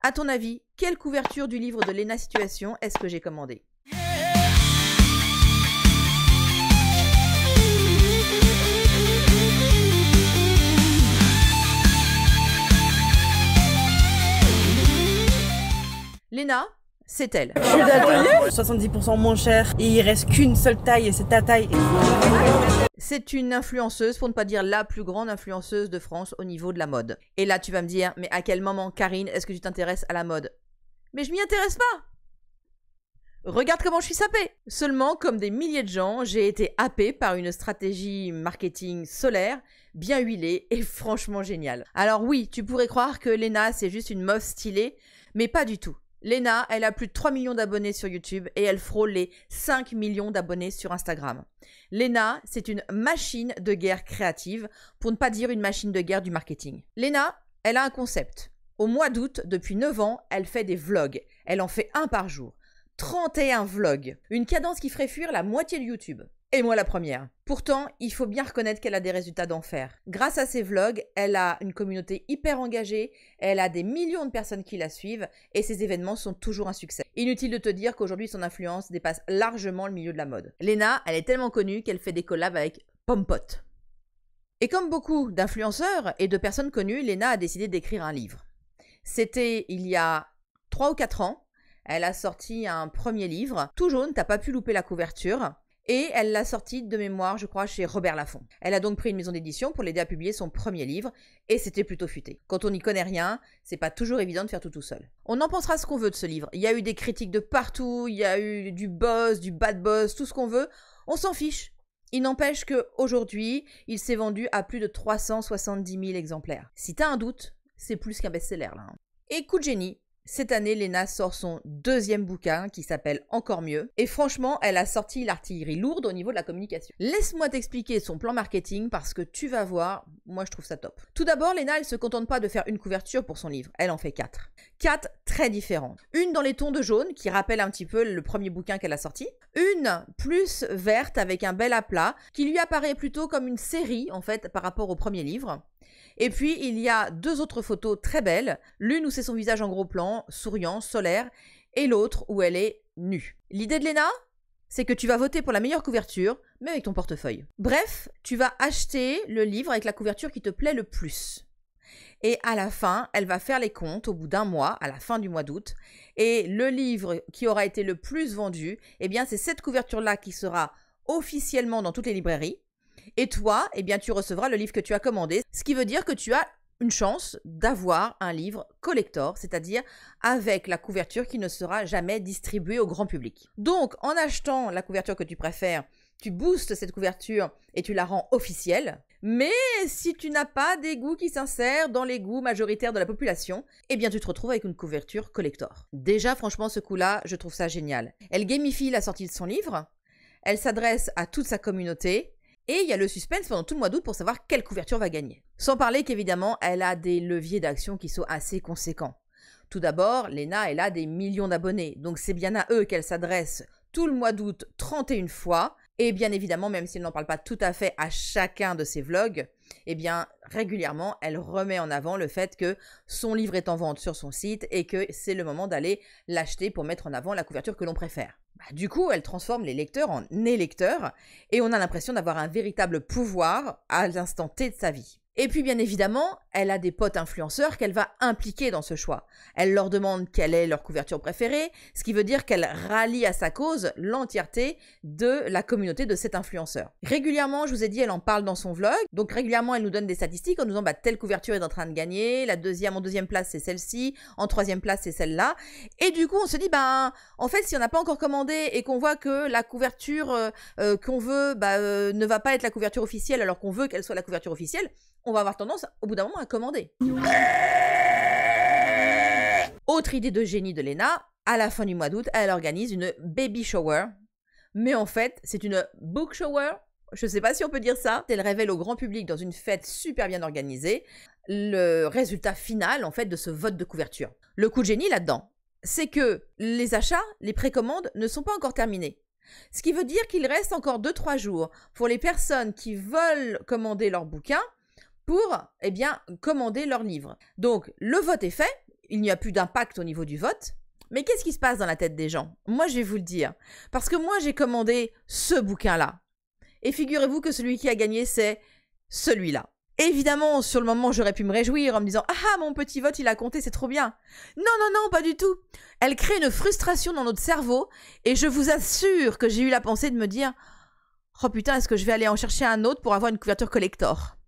À ton avis, quelle couverture du livre de Léna Situation est-ce que j'ai commandé? Léna, c'est elle. Je suis daltonien, 70% moins cher et il reste qu'une seule taille et c'est ta taille. C'est une influenceuse, pour ne pas dire la plus grande influenceuse de France au niveau de la mode. Et là, tu vas me dire, mais à quel moment, Karine, est-ce que tu t'intéresses à la mode? Mais je m'y intéresse pas! Regarde comment je suis sapée! Seulement, comme des milliers de gens, j'ai été happée par une stratégie marketing solaire, bien huilée et franchement géniale. Alors oui, tu pourrais croire que Léna, c'est juste une meuf stylée, mais pas du tout. Léna, elle a plus de 3 millions d'abonnés sur YouTube et elle frôle les 5 millions d'abonnés sur Instagram. Léna, c'est une machine de guerre créative, pour ne pas dire une machine de guerre du marketing. Léna, elle a un concept. Au mois d'août, depuis 9 ans, elle fait des vlogs. Elle en fait un par jour. 31 vlogs. Une cadence qui ferait fuir la moitié de YouTube. Et moi la première. Pourtant, il faut bien reconnaître qu'elle a des résultats d'enfer. Grâce à ses vlogs, elle a une communauté hyper engagée, elle a des millions de personnes qui la suivent et ses événements sont toujours un succès. Inutile de te dire qu'aujourd'hui son influence dépasse largement le milieu de la mode. Léna, elle est tellement connue qu'elle fait des collabs avec Pompot. Et comme beaucoup d'influenceurs et de personnes connues, Léna a décidé d'écrire un livre. C'était il y a 3 ou 4 ans. Elle a sorti un premier livre. Tout jaune, t'as pas pu louper la couverture. Et elle l'a sorti de mémoire, je crois, chez Robert Laffont. Elle a donc pris une maison d'édition pour l'aider à publier son premier livre, et c'était plutôt futé. Quand on n'y connaît rien, c'est pas toujours évident de faire tout seul. On en pensera ce qu'on veut de ce livre. Il y a eu des critiques de partout, il y a eu du buzz, du bad buzz, tout ce qu'on veut. On s'en fiche. Il n'empêche qu'aujourd'hui, il s'est vendu à plus de 370 000 exemplaires. Si t'as un doute, c'est plus qu'un best-seller là. Et coup de génie. Cette année, Léna sort son deuxième bouquin qui s'appelle Encore mieux. Et franchement, elle a sorti l'artillerie lourde au niveau de la communication. Laisse-moi t'expliquer son plan marketing parce que tu vas voir, moi je trouve ça top. Tout d'abord, Léna, elle se contente pas de faire une couverture pour son livre. Elle en fait 4. 4 très différentes. Une dans les tons de jaune qui rappelle un petit peu le premier bouquin qu'elle a sorti. Une plus verte avec un bel aplat qui lui apparaît plutôt comme une série en fait par rapport au premier livre. Et puis, il y a 2 autres photos très belles, l'une où c'est son visage en gros plan, souriant, solaire, et l'autre où elle est nue. L'idée de Léna, c'est que tu vas voter pour la meilleure couverture, mais avec ton portefeuille. Bref, tu vas acheter le livre avec la couverture qui te plaît le plus. Et à la fin, elle va faire les comptes au bout d'un mois, à la fin du mois d'août, et le livre qui aura été le plus vendu, eh bien, c'est cette couverture-là qui sera officiellement dans toutes les librairies. Et toi, eh bien, tu recevras le livre que tu as commandé, ce qui veut dire que tu as une chance d'avoir un livre collector, c'est-à-dire avec la couverture qui ne sera jamais distribuée au grand public. Donc, en achetant la couverture que tu préfères, tu boostes cette couverture et tu la rends officielle. Mais si tu n'as pas des goûts qui s'insèrent dans les goûts majoritaires de la population, eh bien, tu te retrouves avec une couverture collector. Déjà, franchement, ce coup-là, je trouve ça génial. Elle gamifie la sortie de son livre, elle s'adresse à toute sa communauté, et il y a le suspense pendant tout le mois d'août pour savoir quelle couverture va gagner. Sans parler qu'évidemment, elle a des leviers d'action qui sont assez conséquents. Tout d'abord, Léna, elle a des millions d'abonnés, donc c'est bien à eux qu'elle s'adresse tout le mois d'août 31 fois. Et bien évidemment, même si elle n'en parle pas tout à fait à chacun de ses vlogs, eh bien régulièrement, elle remet en avant le fait que son livre est en vente sur son site et que c'est le moment d'aller l'acheter pour mettre en avant la couverture que l'on préfère. Du coup, elle transforme les lecteurs en électeurs et on a l'impression d'avoir un véritable pouvoir à l'instant T de sa vie. Et puis bien évidemment, elle a des potes influenceurs qu'elle va impliquer dans ce choix. Elle leur demande quelle est leur couverture préférée, ce qui veut dire qu'elle rallie à sa cause l'entièreté de la communauté de cet influenceur. Régulièrement, je vous ai dit, elle en parle dans son vlog, donc régulièrement elle nous donne des statistiques en nous disant telle couverture est en train de gagner, en deuxième place c'est celle-ci, en troisième place c'est celle-là, et du coup on se dit en fait si on n'a pas encore commandé et qu'on voit que la couverture qu'on veut ne va pas être la couverture officielle alors qu'on veut qu'elle soit la couverture officielle, on va avoir tendance, au bout d'un moment, à commander. Autre idée de génie de Léna, à la fin du mois d'août, elle organise une baby shower. Mais en fait, c'est une book shower. Je ne sais pas si on peut dire ça. Elle révèle au grand public, dans une fête super bien organisée, le résultat final, en fait, de ce vote de couverture. Le coup de génie là-dedans, c'est que les achats, les précommandes, ne sont pas encore terminés. Ce qui veut dire qu'il reste encore 2-3 jours pour les personnes qui veulent commander leur bouquin pour, commander leur livre. Donc, le vote est fait. il n'y a plus d'impact au niveau du vote. Mais qu'est-ce qui se passe dans la tête des gens? Moi, je vais vous le dire. Parce que moi, j'ai commandé ce bouquin-là. Et figurez-vous que celui qui a gagné, c'est celui-là. Évidemment, sur le moment, j'aurais pu me réjouir en me disant « Ah, mon petit vote, il a compté, c'est trop bien !» Non, non, non, pas du tout. Elle crée une frustration dans notre cerveau et je vous assure que j'ai eu la pensée de me dire « Oh putain, est-ce que je vais aller en chercher un autre pour avoir une couverture collector ?»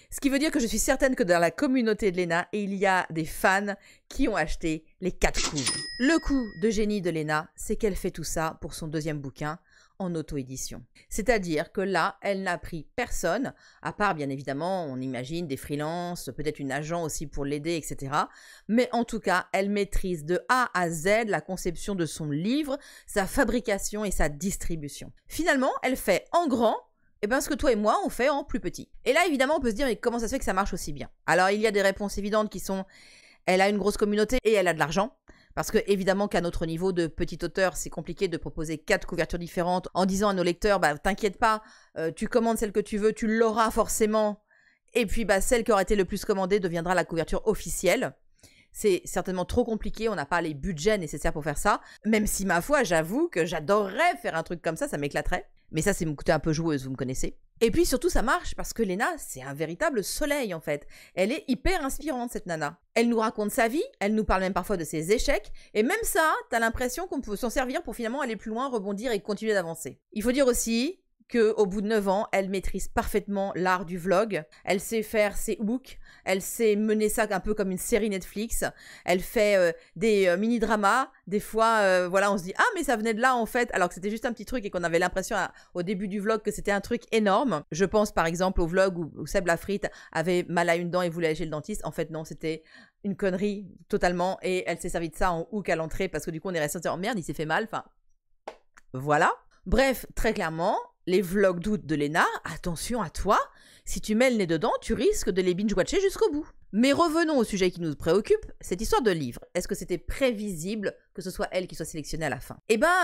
Ce qui veut dire que je suis certaine que dans la communauté de Léna, il y a des fans qui ont acheté les 4 couves. Le coup de génie de Léna, c'est qu'elle fait tout ça pour son deuxième bouquin en auto-édition. C'est-à-dire que là, elle n'a pris personne, à part bien évidemment, on imagine, des freelances, peut-être une agent aussi pour l'aider, etc. Mais en tout cas, elle maîtrise de A à Z la conception de son livre, sa fabrication et sa distribution. Finalement, elle fait en grand ce que toi et moi, on fait en plus petit. Et là, évidemment, on peut se dire, mais comment ça se fait que ça marche aussi bien? Alors, il y a des réponses évidentes qui sont, elle a une grosse communauté et elle a de l'argent. Parce que, évidemment, qu'à notre niveau de petit auteur, c'est compliqué de proposer 4 couvertures différentes en disant à nos lecteurs, t'inquiète pas, tu commandes celle que tu veux, tu l'auras forcément. Et puis, celle qui aura été le plus commandée deviendra la couverture officielle. C'est certainement trop compliqué, on n'a pas les budgets nécessaires pour faire ça. Même si, ma foi, j'avoue que j'adorerais faire un truc comme ça m'éclaterait. Mais ça, c'est mon côté un peu joueuse, vous me connaissez. Et puis surtout, ça marche parce que Léna, c'est un véritable soleil en fait. Elle est hyper inspirante, cette nana. Elle nous raconte sa vie, elle nous parle même parfois de ses échecs, et même ça, t'as l'impression qu'on peut s'en servir pour finalement aller plus loin, rebondir et continuer d'avancer. Il faut dire aussi qu'au bout de 9 ans, elle maîtrise parfaitement l'art du vlog, elle sait faire ses hooks, elle sait mener ça un peu comme une série Netflix, elle fait des mini-dramas, des fois, on se dit « Ah, mais ça venait de là en fait !» alors que c'était juste un petit truc et qu'on avait l'impression au début du vlog que c'était un truc énorme. Je pense par exemple au vlog où Seb Lafrite avait mal à une dent et voulait aller chez le dentiste. En fait, non, c'était une connerie totalement et elle s'est servie de ça en hook à l'entrée parce que du coup, on est resté en disant « Merde, il s'est fait mal !» Enfin, voilà. Bref, très clairement, les vlogs d'août de Léna, attention à toi, si tu mets le nez dedans, tu risques de les binge-watcher jusqu'au bout. Mais revenons au sujet qui nous préoccupe, cette histoire de livre. Est-ce que c'était prévisible que ce soit elle qui soit sélectionnée à la fin?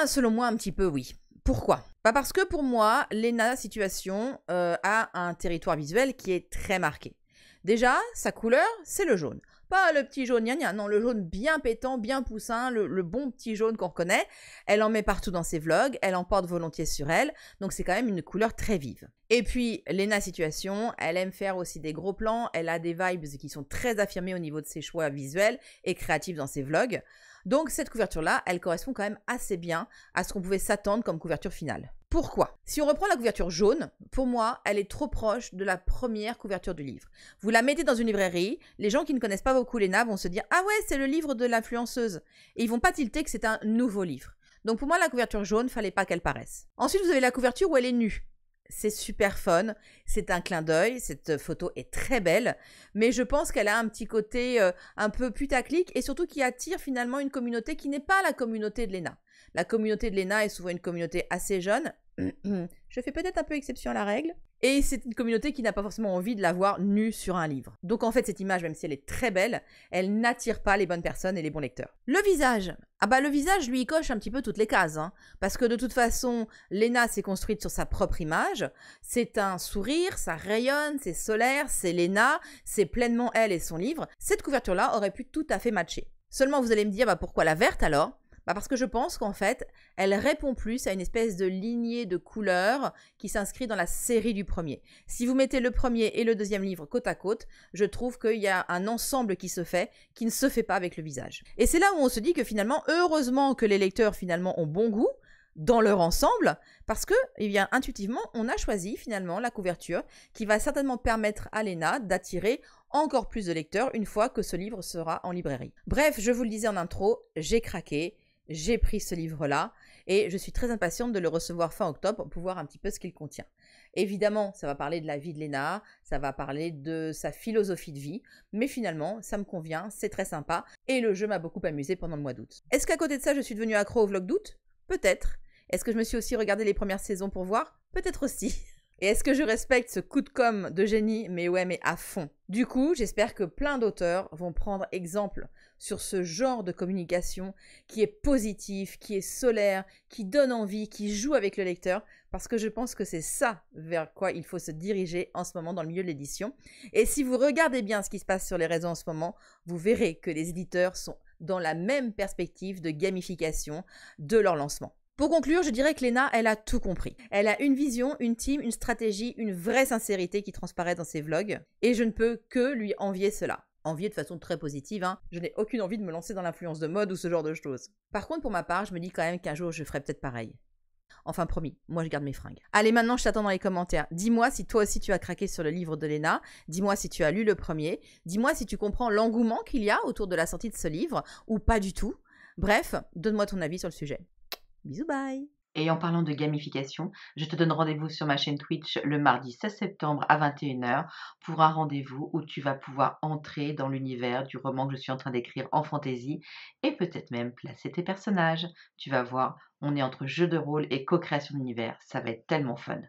Selon moi, un petit peu oui. Pourquoi? Parce que pour moi, Léna Situation a un territoire visuel qui est très marqué. Déjà, sa couleur, c'est le jaune. Pas le petit jaune gna, non, le jaune bien pétant, bien poussin, le bon petit jaune qu'on reconnaît. Elle en met partout dans ses vlogs, elle en porte volontiers sur elle, donc c'est quand même une couleur très vive. Et puis, Léna Situation, elle aime faire aussi des gros plans, elle a des vibes qui sont très affirmées au niveau de ses choix visuels et créatifs dans ses vlogs. Donc cette couverture-là, elle correspond quand même assez bien à ce qu'on pouvait s'attendre comme couverture finale. Pourquoi? Si on reprend la couverture jaune, pour moi, elle est trop proche de la première couverture du livre. Vous la mettez dans une librairie, les gens qui ne connaissent pas beaucoup Léna vont se dire « Ah ouais, c'est le livre de l'influenceuse » et ils vont pas tilter que c'est un nouveau livre. Donc pour moi, la couverture jaune, fallait pas qu'elle paraisse. Ensuite, vous avez la couverture où elle est nue. C'est super fun, c'est un clin d'œil, cette photo est très belle, mais je pense qu'elle a un petit côté un peu putaclic et surtout qui attire finalement une communauté qui n'est pas la communauté de Léna. La communauté de Léna est souvent une communauté assez jeune, je fais peut-être un peu exception à la règle, et c'est une communauté qui n'a pas forcément envie de la voir nue sur un livre. Donc en fait, cette image, même si elle est très belle, elle n'attire pas les bonnes personnes et les bons lecteurs. Le visage. Le visage, lui, coche un petit peu toutes les cases, hein, parce que de toute façon, Léna s'est construite sur sa propre image. C'est un sourire, ça rayonne, c'est solaire, c'est Léna, c'est pleinement elle et son livre. Cette couverture-là aurait pu tout à fait matcher. Seulement, vous allez me dire, pourquoi la verte alors ? Parce que je pense qu'en fait, elle répond plus à une espèce de lignée de couleurs qui s'inscrit dans la série du premier. Si vous mettez le premier et le deuxième livre côte à côte, je trouve qu'il y a un ensemble qui se fait, qui ne se fait pas avec le visage. Et c'est là où on se dit que finalement, heureusement que les lecteurs finalement ont bon goût dans leur ensemble, parce que, intuitivement, on a choisi finalement la couverture qui va certainement permettre à Léna d'attirer encore plus de lecteurs une fois que ce livre sera en librairie. Bref, je vous le disais en intro, j'ai craqué. J'ai pris ce livre-là et je suis très impatiente de le recevoir fin octobre pour voir un petit peu ce qu'il contient. Évidemment, ça va parler de la vie de Léna, ça va parler de sa philosophie de vie, mais finalement, ça me convient, c'est très sympa et le jeu m'a beaucoup amusé pendant le mois d'août. Est-ce qu'à côté de ça, je suis devenue accro au vlog d'août? Peut-être. Est-ce que je me suis aussi regardé les premières saisons pour voir? Peut-être aussi. Et est-ce que je respecte ce coup de com' de génie? Mais ouais, mais à fond. Du coup, j'espère que plein d'auteurs vont prendre exemple sur ce genre de communication qui est positif, qui est solaire, qui donne envie, qui joue avec le lecteur, parce que je pense que c'est ça vers quoi il faut se diriger en ce moment dans le milieu de l'édition. Et si vous regardez bien ce qui se passe sur les réseaux en ce moment, vous verrez que les éditeurs sont dans la même perspective de gamification de leur lancement. Pour conclure, je dirais que Léna, elle a tout compris. Elle a une vision, une team, une stratégie, une vraie sincérité qui transparaît dans ses vlogs. Et je ne peux que lui envier cela. Envier de façon très positive, hein. Je n'ai aucune envie de me lancer dans l'influence de mode ou ce genre de choses. Par contre, pour ma part, je me dis quand même qu'un jour, je ferai peut-être pareil. Enfin, promis, moi je garde mes fringues. Allez, maintenant je t'attends dans les commentaires. Dis-moi si toi aussi tu as craqué sur le livre de Léna. Dis-moi si tu as lu le premier. Dis-moi si tu comprends l'engouement qu'il y a autour de la sortie de ce livre, ou pas du tout. Bref, donne-moi ton avis sur le sujet. Bisous, bye! Et en parlant de gamification, je te donne rendez-vous sur ma chaîne Twitch le mardi 16 septembre à 21h pour un rendez-vous où tu vas pouvoir entrer dans l'univers du roman que je suis en train d'écrire en fantasy et peut-être même placer tes personnages. Tu vas voir, on est entre jeu de rôle et co-création d'univers, ça va être tellement fun.